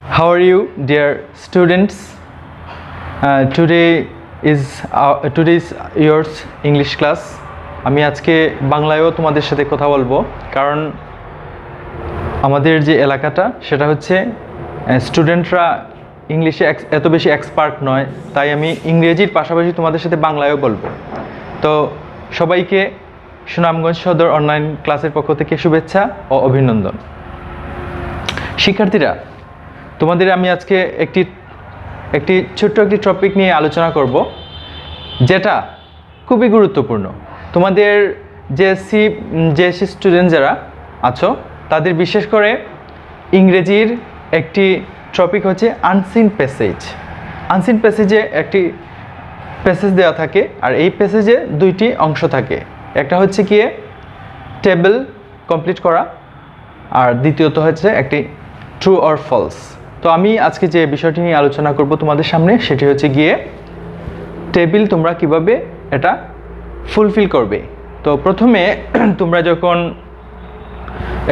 How are you, dear students? Today is yours English class. আমি আজকে বাংলায়ও তোমাদের সাথে কথা বলবো, কারণ আমাদের যে এলাকাটা সেটা হচ্ছে স্টুডেন্টরা ইংলিশে এত বেশি এক্সপার্ট নয়, তাই আমি ইংরেজির পাশাপাশি তোমাদের সাথে বাংলায়ও বলবো। তো সবাইকে সুনামগঞ্জ সদর অনলাইন ক্লাসের পক্ষ থেকে শুভেচ্ছা ও অভিনন্দন। শিক্ষার্থীরা, তোমাদের আমি আজকে একটি ছোট্ট একটি টপিক নিয়ে আলোচনা করব, যেটা খুবই গুরুত্বপূর্ণ। তোমাদের জেএসসি স্টুডেন্ট যারা আছো তাদের বিশেষ করে ইংরেজির একটি টপিক হচ্ছে আনসিন প্যাসেজ। আনসিন প্যাসেজে একটি প্যাসেজ দেওয়া থাকে, আর এই প্যাসেজে দুইটি অংশ থাকে। একটা হচ্ছে গিয়ে টেবল কমপ্লিট করা, আর দ্বিতীয়ত হচ্ছে একটি ট্রু অর ফলস। তো আমি আজকে যে বিষয়টি নিয়ে আলোচনা করব তোমাদের সামনে, সেটি হচ্ছে গিয়ে টেবিল তোমরা কিভাবে এটা ফুলফিল করবে। তো প্রথমে তোমরা যখন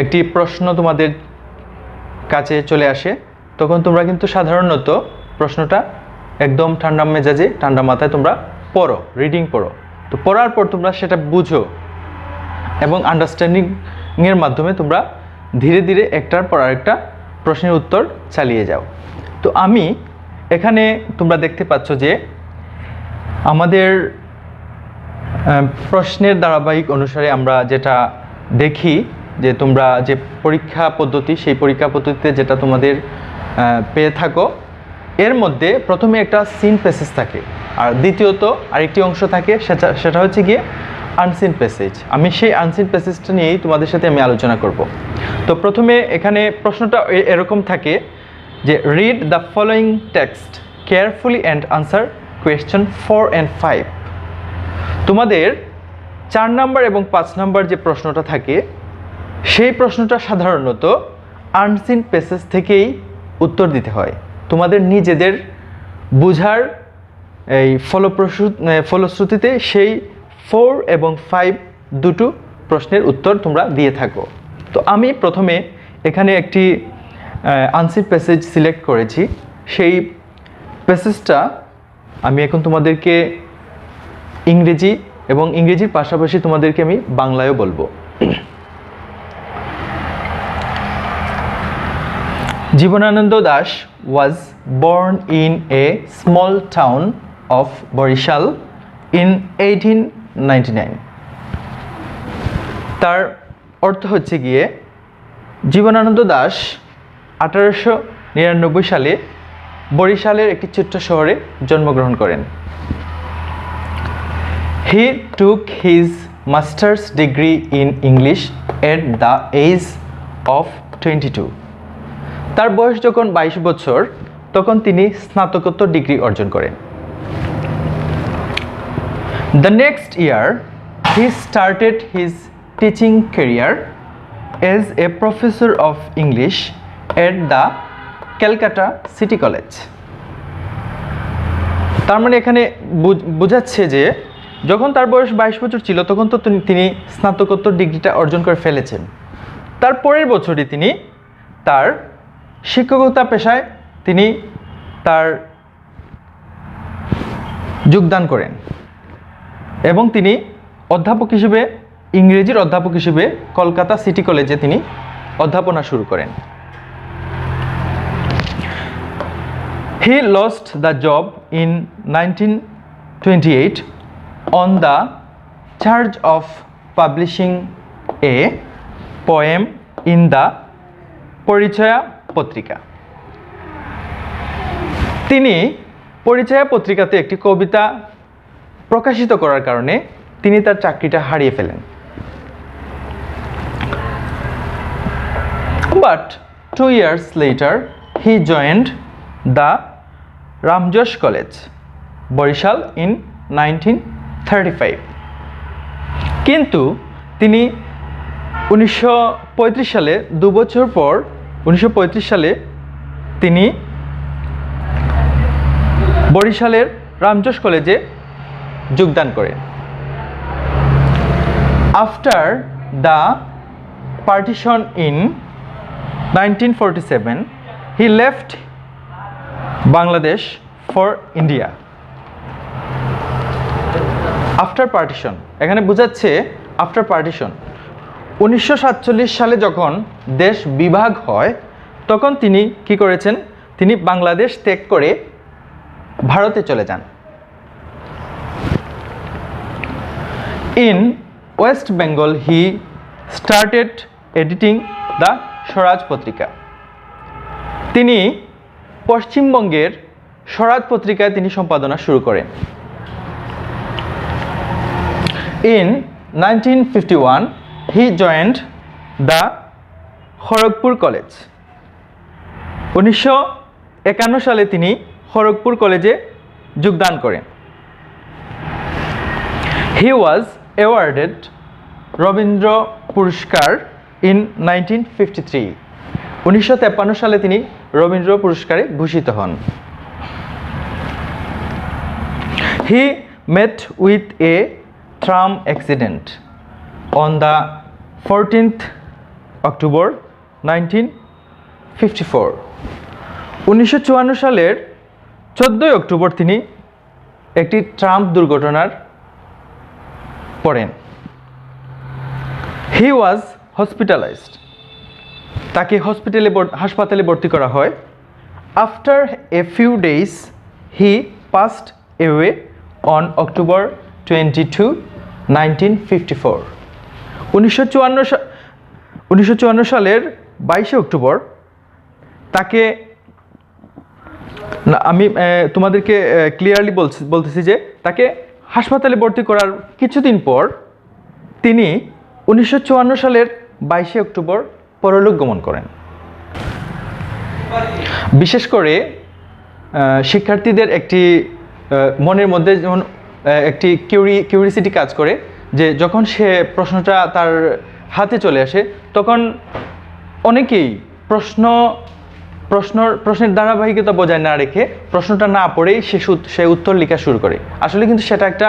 একটি প্রশ্ন তোমাদের কাছে চলে আসে, তখন তোমরা কিন্তু সাধারণত প্রশ্নটা একদম ঠান্ডা মেজাজে ঠান্ডা মাথায় তোমরা পড়ো, রিডিং পড়ো। তো পড়ার পর তোমরা সেটা বুঝো এবং আন্ডারস্ট্যান্ডিংয়ের মাধ্যমে তোমরা ধীরে ধীরে একটার পর আরেকটা প্রশ্নের উত্তর চালিয়ে যাও। তো আমি এখানে তোমরা দেখতে পাচ্ছ যে আমাদের প্রশ্নের ধারাবাহিক অনুসারে আমরা যেটা দেখি যে তোমরা যে পরীক্ষা পদ্ধতি, সেই পরীক্ষা পদ্ধতিতে যেটা তোমাদের পেয়ে থাকো, এর মধ্যে প্রথমে একটা সিন প্যাসেজ থাকে, আর দ্বিতীয়ত আরেকটি অংশ থাকে, সেটা হচ্ছে গিয়ে আনসিন প্যাসেজ। আমি সেই আনসিন প্যাসেজটা নিয়েই তোমাদের সাথে আমি আলোচনা করব। তো প্রথমে এখানে প্রশ্নটা এরকম থাকে যে read the following text carefully and answer question 4 and 5। তোমাদের 4 নাম্বার এবং 5 নাম্বার যে প্রশ্নটা থাকে, সেই প্রশ্নটা সাধারণত আনসিন প্যাসেজ থেকেই উত্তর দিতে হয়। তোমাদের নিজেদের বুঝার এই ফলশ্রুতিতে সেই 4 এবং 5 দুটো প্রশ্নের উত্তর তোমরা দিয়ে থাকো। তো আমি প্রথমে এখানে একটি আনসিন প্যাসেজ সিলেক্ট করেছি। সেই প্যাসেজটা আমি এখন তোমাদেরকে ইংরেজি এবং ইংরেজির পাশাপাশি তোমাদেরকে আমি বাংলায়ও বলবো। Jibanananda Das was born in a small town of Borishal in 1899। তার অর্থ হচ্ছে গিয়ে জীবনানন্দ দাস 1899 সালে বরিশালের একটি ছোট্ট শহরে জন্মগ্রহণ করেন। He took his master's degree in English at the age of 22। তার বয়স যখন 22 বছর, তখন তিনি স্নাতকোত্তর ডিগ্রি অর্জন করেন। The next year he started his teaching career as a professor of English at the Calcutta City College। তার মানে এখানে বোঝাচ্ছে যে যখন তার বয়স 22 বছর ছিল, তখন তো তিনি স্নাতকোত্তর ডিগ্রিটা অর্জন করে ফেলেছেন। তার পরের বছরই তিনি তার শিক্ষকতা পেশায় তিনি তার যোগদান করেন এবং তিনি অধ্যাপক হিসেবে, ইংরেজির অধ্যাপক হিসেবে কলকাতা সিটি কলেজে তিনি অধ্যাপনা শুরু করেন। He lost the job in 1928 on the charge of publishing a poem in the পরিচয়া পত্রিকা। তিনি পরিচয়া পত্রিকাতে একটি কবিতা প্রকাশিত করার কারণে তিনি তার চাকরিটা হারিয়ে ফেলেন। But 2 years later he joined the Ramjosh College, Borishal in 1935। কিন্তু তিনি 1935 সালে, 2 বছর পর 1935 সালে তিনি বরিশালের রামজোশ কলেজে যোগদান করেন। After the partition in 1947, he left Bangladesh for India after partition. এখানে বোঝাচ্ছে আফটার পার্টিশন 1947 সালে যখন দেশ বিভাগ হয় তখন তিনি কি করেছেন, তিনি বাংলাদেশ ত্যাগ করে ভারতে চলে যান। In West Bengal he started editing the Swaraj পত্রিকা। তিনি পশ্চিমবঙ্গের স্বরাজ পত্রিকায় তিনি সম্পাদনা শুরু করেন। In 1951, he joined the Kharagpur college. 1951 সালে তিনি খড়গপুর কলেজে যোগদান করেন। He was awarded রবীন্দ্র পুরস্কার in 1953। 1953 সালে তিনি রবীন্দ্র পুরস্কারে ভূষিত হন। He met with a tram accident on the 14th October 1954। 1954 সালের 14 অক্টোবর তিনি একটি ট্রাম দুর্ঘটনার পড়েন। হি ওয়াজ হসপিটালাইজড। তাকে হাসপাতালে ভর্তি করা হয়। After a few days he passed away on October 22, 1954। 1954 সালের 22 অক্টোবর তাকে, আমি তোমাদেরকে ক্লিয়ারলি বলতেছি যে তাকে হাসপাতালে ভর্তি করার কিছুদিন পর তিনি 1954 সালের 22 অক্টোবর পরলোক গমন করেন। বিশেষ করে শিক্ষার্থীদের একটি মনের মধ্যে যেমন একটি কিউরিসিটি কাজ করে যে যখন সে প্রশ্নটা তার হাতে চলে আসে তখন অনেকেই প্রশ্নের ধারাবাহিকতা বজায় না রেখে প্রশ্নটা না পড়েই সে উত্তর লেখা শুরু করে। আসলে কিন্তু সেটা একটা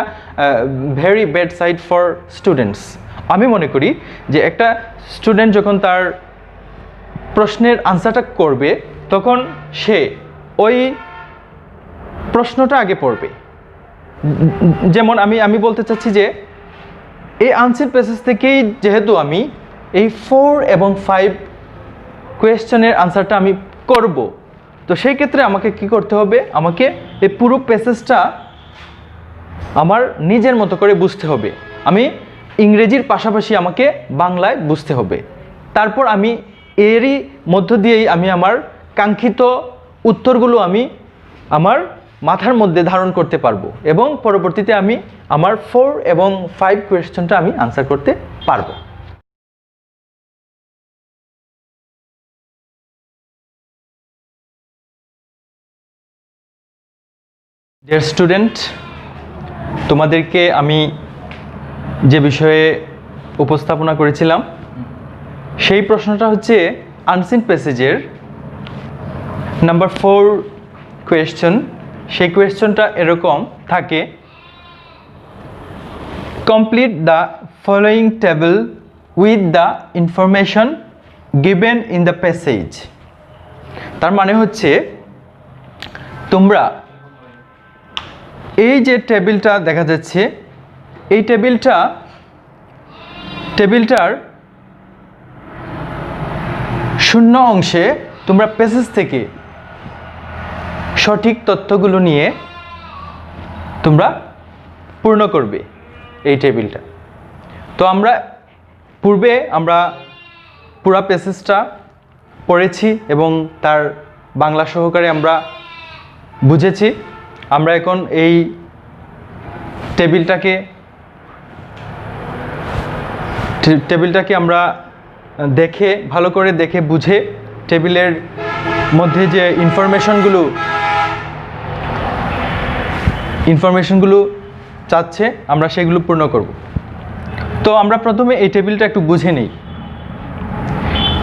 very bad side for students. আমি মনে করি যে একটা স্টুডেন্ট যখন তার প্রশ্নের আনসারটা করবে তখন সে ওই প্রশ্নটা আগে পড়বে। যেমন আমি বলতে চাচ্ছি যে এই আনসার প্যাসেজ থেকেই যেহেতু আমি এই 4 এবং 5 কোয়েশ্চেনের আনসারটা আমি করব, তো সেই ক্ষেত্রে আমাকে কি করতে হবে, আমাকে এই পুরো প্যাসেজটা আমার নিজের মতো করে বুঝতে হবে। আমি ইংরেজির পাশাপাশি আমাকে বাংলায় বুঝতে হবে। তারপর আমি এরই মধ্য দিয়েই আমি আমার কাঙ্ক্ষিত উত্তরগুলো আমি আমার মাথার মধ্যে ধারণ করতে পারবো এবং পরবর্তীতে আমি আমার 4 এবং 5 কোয়েশ্চনটা আমি আনসার করতে পারবো। ডিয়ার স্টুডেন্ট, তোমাদেরকে আমি যে বিষয়ে উপস্থাপনা করেছিলাম সেই প্রশ্নটা হচ্ছে আনসিন প্যাসেজের নাম্বার 4 কোয়েশ্চন। সেই কোয়েশ্চনটা এরকম থাকে, complete the following table with the information given in the passage. তার মানে হচ্ছে তোমরা এই যে টেবিলটা দেখা যাচ্ছে এই টেবিলটার শূন্য অংশে তোমরা প্যাসেজ থেকে সঠিক তথ্যগুলো নিয়ে তোমরা পূর্ণ করবে এই টেবিলটা। তো আমরা পূর্বে পুরো প্যাসেজটা পড়েছি এবং তার বাংলা সহকারে আমরা বুঝেছি। আমরা এখন এই টেবিলটাকে আমরা ভালো করে দেখে বুঝে টেবিলের মধ্যে যে ইনফরমেশনগুলো চাচ্ছে আমরা সেগুলো পূর্ণ করব। তো আমরা প্রথমে এই টেবিলটা একটু বুঝে নিই।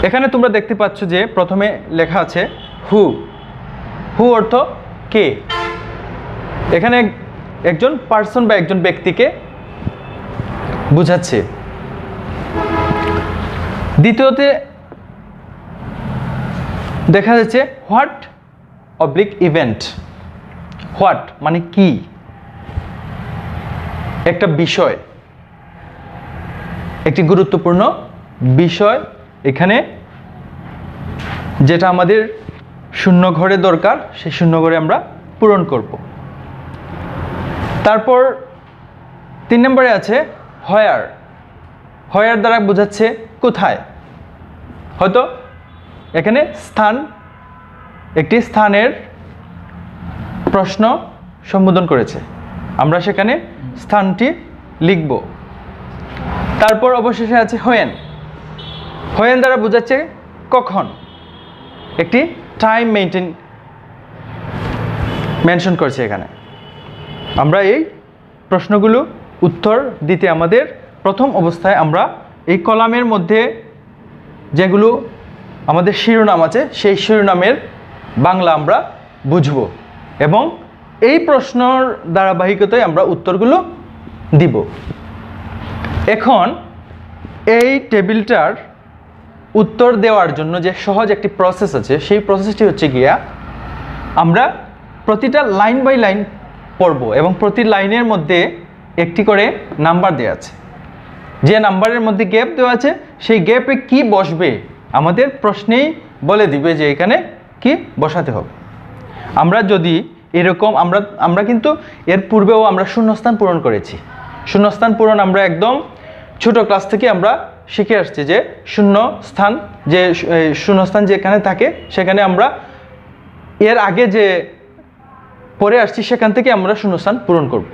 এখানে তোমরা দেখতে পাচ্ছ যে প্রথমে লেখা আছে হু অর্থ কে। এখানে একজন পার্সন বা একজন ব্যক্তিকে বোঝাচ্ছে। দেখা যাচ্ছে হোয়াট অবলিক ইভেন্ট। হোয়াট মানে কি, একটা বিষয়, একটি গুরুত্বপূর্ণ বিষয় এখানে, যেটা আমাদের শূন্য ঘরে দরকার, সেই শূন্য ঘরে আমরা পূরণ করব। তারপর 3 নম্বরে আছে হোয়ার। হোয়ার দ্বারা বোঝাচ্ছে কোথায়। হয়তো এখানে স্থান, একটি স্থানের প্রশ্ন সম্বোধন করেছে, আমরা সেখানে স্থানটি লিখব। তারপর অবশেষে আছে হোয়েন। হোয়েন দ্বারা বোঝাচ্ছে কখন, একটি টাইম মেনশন করছে এখানে। আমরা এই প্রশ্নগুলো উত্তর দিতে আমাদের প্রথম অবস্থায় আমরা এই কলামের মধ্যে যেগুলো আমাদের শিরোনাম আছে, সেই শিরোনামের বাংলা আমরা বুঝব এবং এই প্রশ্নর ধারাবাহিকতায় আমরা উত্তরগুলো দিব। এখন এই টেবিলটার উত্তর দেওয়ার জন্য যে সহজ একটি প্রসেস আছে, সেই প্রসেসটি হচ্ছে গিয়া আমরা প্রতিটা লাইন বাই লাইন পড়ব এবং প্রতি লাইনের মধ্যে একটি করে নাম্বার দেওয়া আছে। যে নাম্বারের মধ্যে গ্যাপ দেওয়া আছে, সেই গ্যাপে কি বসবে আমাদের প্রশ্নেই বলে দিবে যে এখানে কি বসাতে হবে। আমরা যদি এরকম আমরা কিন্তু এর পূর্বেও আমরা শূন্যস্থান পূরণ করেছি। শূন্যস্থান পূরণ আমরা একদম ছোট ক্লাস থেকে আমরা শিখে আসছি যে শূন্যস্থান যেখানে থাকে সেখানে আমরা এর আগে যে পরে আসছি সেখান থেকে আমরা শূন্যস্থান পূরণ করব।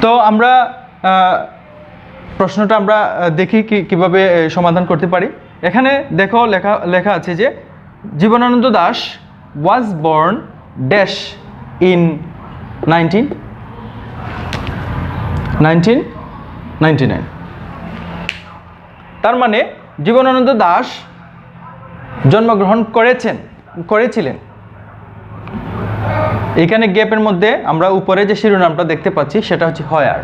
তো আমরা প্রশ্নটা আমরা দেখি কিভাবে সমাধান করতে পারি। এখানে দেখো লেখা আছে যে Jibanananda Das was born dash in 1999। তার মানে জীবনানন্দ দাশ জন্মগ্রহণ করেছিলেন। এখানে গ্যাপের মধ্যে আমরা উপরে যে শিরোনামটা দেখতে পাচ্ছি সেটা হচ্ছে হোয়ার।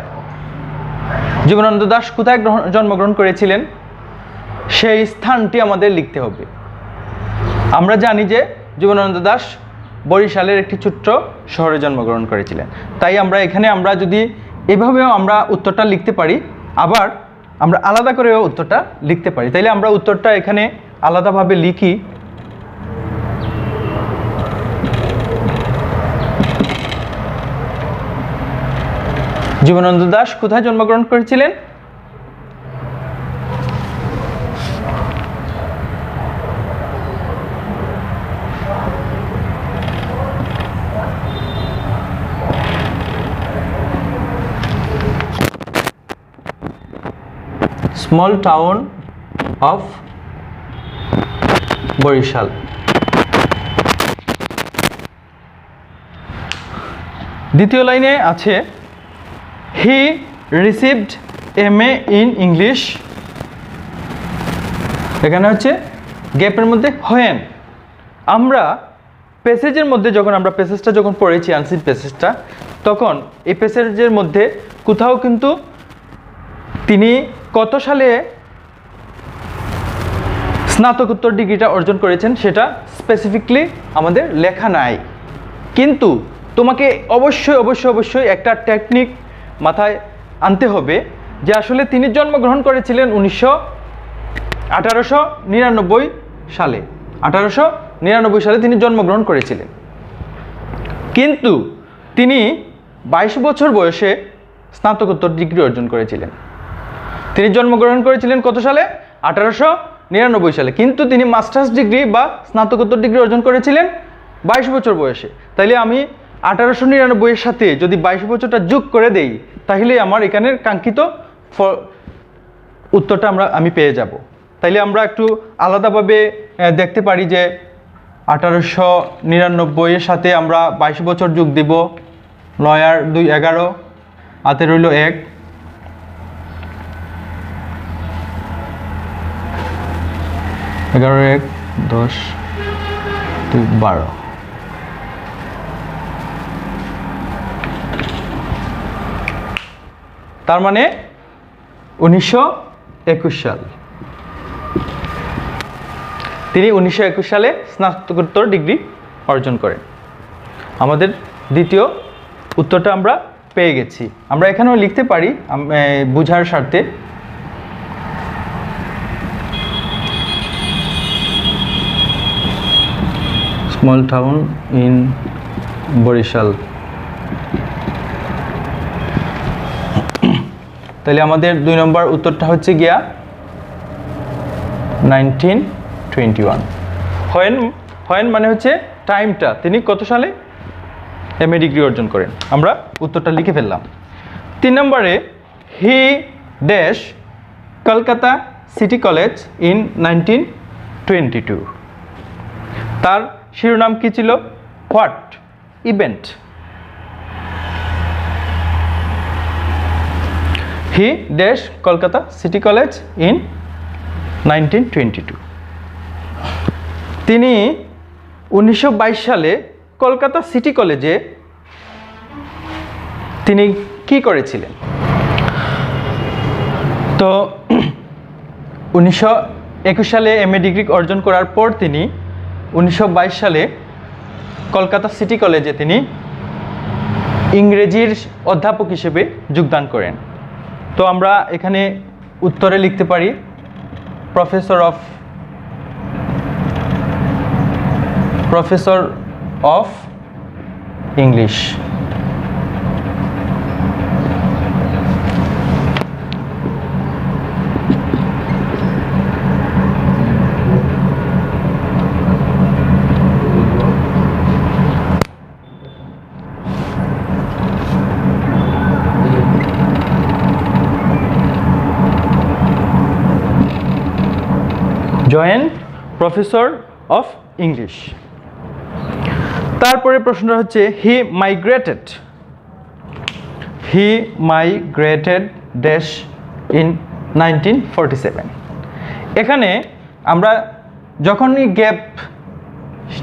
জীবনানন্দ দাশ কোথায় জন্মগ্রহণ করেছিলেন সেই স্থানটি আমাদের লিখতে হবে। আমরা জানি যে জীবনানন্দ দাশ বরিশালের একটি ছোট্ট শহরে জন্মগ্রহণ করেছিলেন। তাই আমরা এখানে আমরা যদি এভাবেও আমরা উত্তরটা লিখতে পারি, আবার আমরা আলাদা করেও উত্তরটা লিখতে পারি। তাইলে আমরা উত্তরটা এখানে আলাদাভাবে লিখি। জীবনানন্দ দাশ কোথায় জন্মগ্রহণ করেছিলেন? Small town of Barisal. দ্বিতীয় লাইনে আছে he received MA in English. এখানে হচ্ছে গ্যাপের মধ্যে হোয়েন। আমরা প্যাসেজের মধ্যে আমরা প্যাসেজটা যখন পড়েছি, আনসিন প্যাসেজটা, তখন এই প্যাসেজের মধ্যে কোথাও কিন্তু তিনি কত সালে স্নাতকোত্তর ডিগ্রিটা অর্জন করেছেন সেটা স্পেসিফিকলি আমাদের লেখা নাই। কিন্তু তোমাকে অবশ্যই একটা টেকনিক মাথায় আনতে হবে যে আসলে তিনি জন্মগ্রহণ করেছিলেন 1899 সালে। 1899 সালে তিনি জন্মগ্রহণ করেছিলেন, কিন্তু তিনি 22 বছর বয়সে স্নাতকোত্তর ডিগ্রি অর্জন করেছিলেন। তিনি জন্মগ্রহণ করেছিলেন কত সালে? 1899 সালে, কিন্তু তিনি মাস্টার্স ডিগ্রি বা স্নাতকোত্তর ডিগ্রি অর্জন করেছিলেন 22 বছর বয়সে। তাইলে আমি 1899 এর সাথে যদি 22 বছরটা যোগ করে দেই, তাহলে আমার এখানের কাঙ্ক্ষিত উত্তরটা আমি পেয়ে যাব। তাইলে আমরা একটু আলাদাভাবে দেখতে পারি যে 1899 এর সাথে আমরা 22 বছর যোগ দিব। 9 আর 2 11, হাতে রইল 1, 11 1 10 2 12। তার মানে 1921 সাল। তিনি 1921 সালে স্নাতকোত্তর ডিগ্রি অর্জন করেন। আমাদের দ্বিতীয় উত্তরটা আমরা পেয়ে গেছি। আমরা এখানেও লিখতে পারি বোঝার স্বার্থে। Small town in Barisal. তাহলে আমাদের 2 নম্বর উত্তরটা হচ্ছে গিয়া 1921। হোয়েন মানে হচ্ছে টাইমটা, তিনি কত সালে এমএ ডিগ্রি অর্জন করেন। আমরা উত্তরটা লিখে ফেললাম। 3 নম্বরে he dash Kolkata city college in 1922। তার শিরোনাম কি ছিল? What event. He dash Kolkata city college in 1922। তিনি 1922 সালে কলকাতা সিটি কলেজে তিনি কি করেছিলেন? তো 1921 সালে এমএ ডিগ্রি অর্জন করার পর তিনি 1922 সালে কলকাতা সিটি কলেজে তিনি ইংরেজির অধ্যাপক হিসেবে যোগদান করেন। তো আমরা এখানে উত্তরে লিখতে পারি professor of English. Joint professor of English. তারপরে প্রশ্নটা হচ্ছে হি মাইগ্রেটেড ড্যাশ ইন 1947। এখানে আমরা যখনই গ্যাপ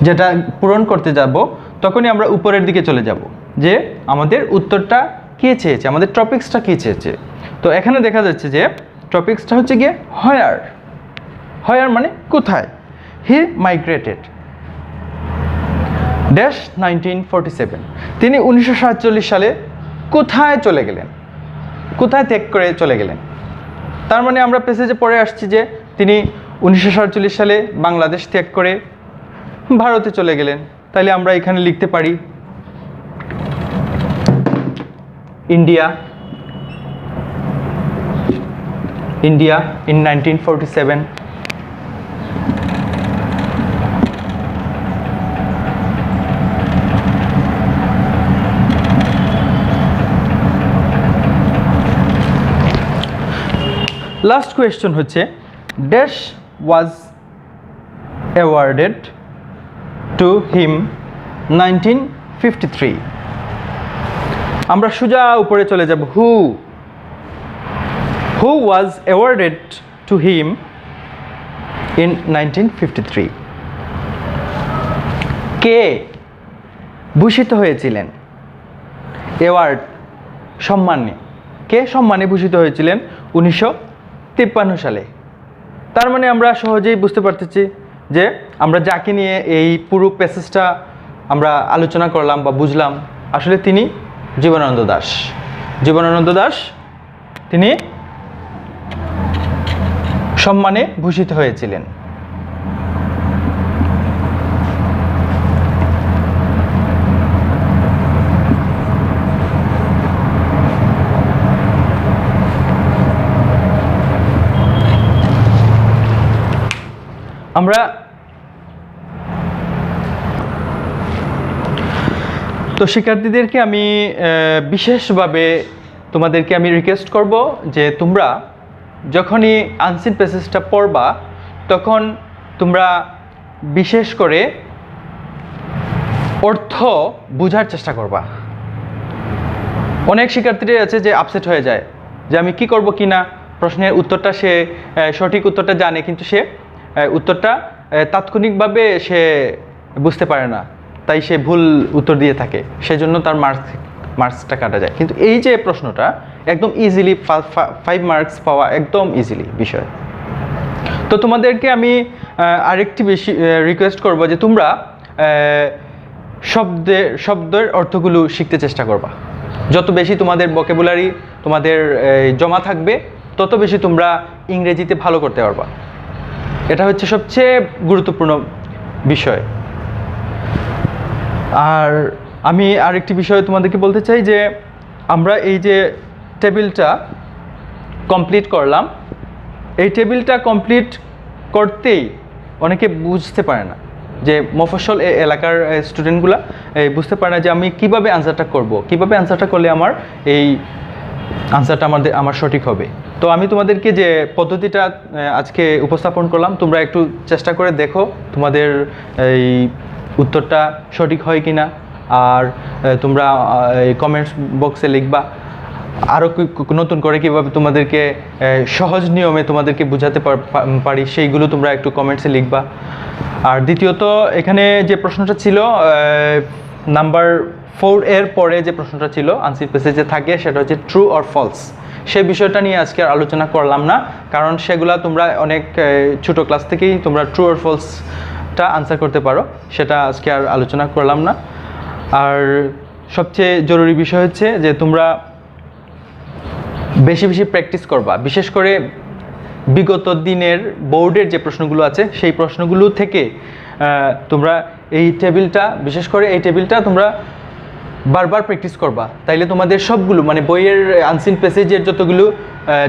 যেটা পূরণ করতে যাব তখনই আমরা উপরের দিকে চলে যাব যে আমাদের উত্তরটা কী চেয়েছে, আমাদের টপিক্সটা কী চেয়েছে। তো এখানে দেখা যাচ্ছে যে টপিক্সটা হচ্ছে গিয়ে হোয়ার মানে কোথায়। হি মাইগ্রেটেড ড্যাশ 1947। তিনি 1947 সালে কোথায় চলে গেলেন, কোথায় ত্যাগ করে চলে গেলেন। তার মানে আমরা প্যাসেজে পড়ে আসছি যে তিনি 1947 সালে বাংলাদেশ ত্যাগ করে ভারতে চলে গেলেন। তাইলে আমরা এখানে লিখতে পারি ইন্ডিয়া ইন 1947। লাস্ট কোয়েশ্চন হচ্ছে dash was awarded to him 1953। আমরা সোজা উপরে চলে যাব। Who was awarded to him in 1953। কে ভূষিত হয়েছিলেন অ্যাওয়ার্ড সম্মানে, কে সম্মানে ভূষিত হয়েছিলেন 1953 সালে। তার মানে আমরা সহজেই বুঝতে পারতেছি যে আমরা যাকে নিয়ে এই পুরো প্যাসেজটা আমরা আলোচনা করলাম বা বুঝলাম, আসলে তিনি জীবনানন্দ দাশ তিনি সম্মানে ভূষিত হয়েছিলেন। আমরা তো শিক্ষার্থীদেরকে আমি বিশেষভাবে তোমাদেরকে আমি রিকোয়েস্ট করব যে তোমরা যখনই আনসিন প্যাসেজটা পড়বা তখন তোমরা বিশেষ করে অর্থ বোঝার চেষ্টা করবা। অনেক শিক্ষার্থীরা আছে যে আপসেট হয়ে যায় যে আমি কি করব কি না, প্রশ্নের উত্তরটা সে সঠিক উত্তরটা জানে কিন্তু সে উত্তরটা তাৎক্ষণিকভাবে সে বুঝতে পারে না, তাই সে ভুল উত্তর দিয়ে থাকে, সেজন্য তার মার্কসটা কাটা যায়। কিন্তু এই যে প্রশ্নটা একদম ইজিলি 5 মার্কস পাওয়া একদম ইজিলি বিষয়। তো তোমাদেরকে আমি আরেকটি বেশি রিকোয়েস্ট করব যে তোমরা শব্দের অর্থগুলো শিখতে চেষ্টা করবা। যত বেশি তোমাদের ভোকাবুলারি তোমাদের জমা থাকবে, তত বেশি তোমরা ইংরেজিতে ভালো করতে পারবা। এটা হচ্ছে সবচেয়ে গুরুত্বপূর্ণ বিষয়। আর আমি আরেকটি বিষয় তোমাদেরকে বলতে চাই যে আমরা এই যে টেবিলটা কমপ্লিট করলাম, এই টেবিলটা কমপ্লিট করতেই অনেকে বুঝতে পারে না, যে মফস্বল এলাকার স্টুডেন্টগুলো বুঝতে পারে না যে আমি কিভাবে আনসারটা করব, কিভাবে আনসারটা করলে আমার এই আনসারটা আমার সঠিক হবে। তো আমি তোমাদেরকে যে পদ্ধতিটা আজকে উপস্থাপন করলাম, তোমরা একটু চেষ্টা করে দেখো তোমাদের এই উত্তরটা সঠিক হয় কি না। আর তোমরা কমেন্টস বক্সে লিখবা আরও নতুন করে কীভাবে তোমাদেরকে সহজ নিয়মে তোমাদেরকে বোঝাতে পারি, সেইগুলো তোমরা একটু কমেন্টসে লিখবা। আর দ্বিতীয়ত এখানে যে প্রশ্নটা ছিল নাম্বার 4 এর পরে যে প্রশ্নটা ছিল আনসার প্যাসেজে থাকে, সেটা হচ্ছে ট্রু অর ফলস। সেই বিষয়টা নিয়ে আজকে আর আলোচনা করলাম না, কারণ সেগুলা তোমরা অনেক ছোটো ক্লাস থেকেই তোমরা ট্রু অর ফলসটা আনসার করতে পারো, সেটা আজকে আর আলোচনা করলাম না। আর সবচেয়ে জরুরি বিষয় হচ্ছে যে তোমরা বেশি বেশি প্র্যাকটিস করবা, বিশেষ করে বিগত দিনের বোর্ডের যে প্রশ্নগুলো আছে সেই প্রশ্নগুলো থেকে তোমরা এই টেবিলটা, বিশেষ করে এই টেবিলটা তোমরা বারবার প্র্যাকটিস করবা। তাইলে তোমাদের সবগুলো মানে বইয়ের আনসিন প্যাসেজের যতগুলো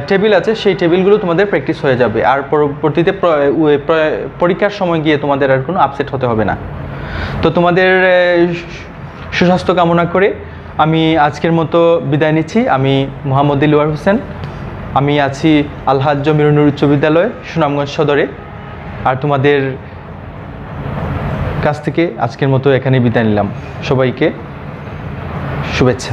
টেবিল আছে সেই টেবিলগুলো তোমাদের প্র্যাকটিস হয়ে যাবে। আর পরবর্তীতে পরীক্ষার সময় গিয়ে তোমাদের আর কোনো আপসেট হতে হবে না। তো তোমাদের সুস্বাস্থ্য কামনা করে আমি আজকের মতো বিদায় নিচ্ছি। আমি মোহাম্মদ দিলওয়ার হোসেন, আমি আছি আলহাজ জমিরুন্নুর উচ্চ বিদ্যালয়, সুনামগঞ্জ সদরে। আর তোমাদের কাছ থেকে আজকের মতো এখানেই বিদায় নিলাম। সবাইকে শুভেচ্ছা।